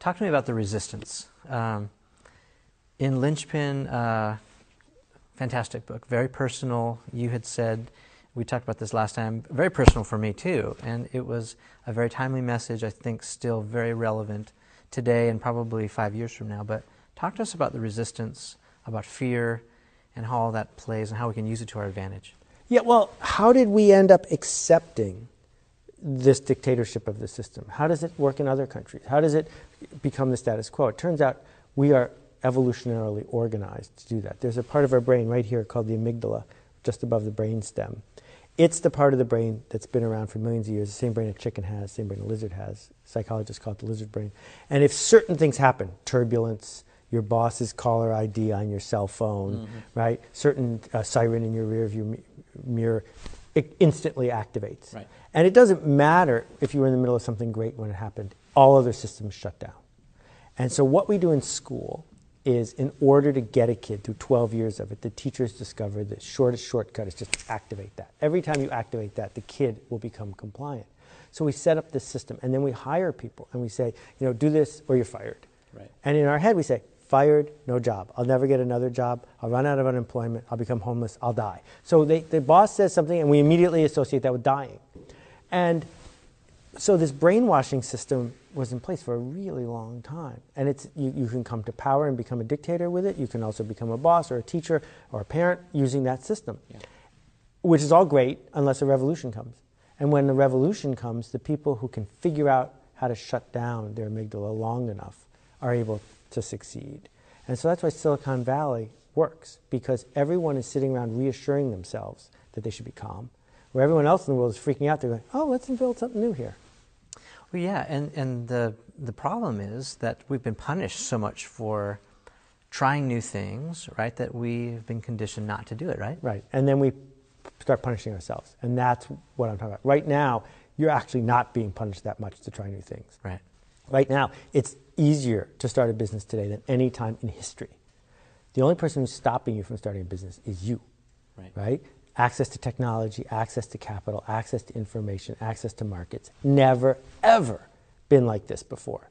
talk to me about the resistance. In Linchpin, fantastic book, very personal. You had said, we talked about this last time, very personal for me too, and it was a very timely message, I think still very relevant today and probably 5 years from now. But talk to us about the resistance, about fear, and how all that plays and how we can use it to our advantage. Yeah, well, how did we end up accepting this dictatorship of the system? How does it work in other countries? How does it become the status quo? It turns out we are evolutionarily organized to do that. There's a part of our brain right here called the amygdala, just above the brain stem. It's the part of the brain that's been around for millions of years, the same brain a chicken has, the same brain a lizard has. Psychologists call it the lizard brain. And if certain things happen, turbulence, your boss's caller ID on your cell phone, right? Certain siren in your rear view mirror, it instantly activates. Right. And it doesn't matter if you were in the middle of something great when it happened. All other systems shut down. And so what we do in school is, in order to get a kid through 12 years of it, the teachers discovered the shortest shortcut is just activate that. Every time you activate that, the kid will become compliant. So we set up this system, and then we hire people, and we say, do this or you're fired. Right. And in our head we say, fired, no job. I'll never get another job. I'll run out of unemployment. I'll become homeless. I'll die. So the boss says something, and we immediately associate that with dying. And so this brainwashing system was in place for a really long time. And you can come to power and become a dictator with it. You can also become a boss or a teacher or a parent using that system, which is all great unless a revolution comes. And when the revolution comes, the people who can figure out how to shut down their amygdala long enough are able to succeed. And so that's why Silicon Valley works, because everyone is sitting around reassuring themselves that they should be calm, where everyone else in the world is freaking out. They're going, oh, let's build something new here. Well, yeah, and the problem is that we've been punished so much for trying new things, right, that we've been conditioned not to do it, right? Right, and then we start punishing ourselves, and that's what I'm talking about. Right now, you're actually not being punished that much to try new things. Right. Right now, it's easier to start a business today than any time in history. The only person who's stopping you from starting a business is you, right? Access to technology, access to capital, access to information, access to markets. Never, ever been like this before.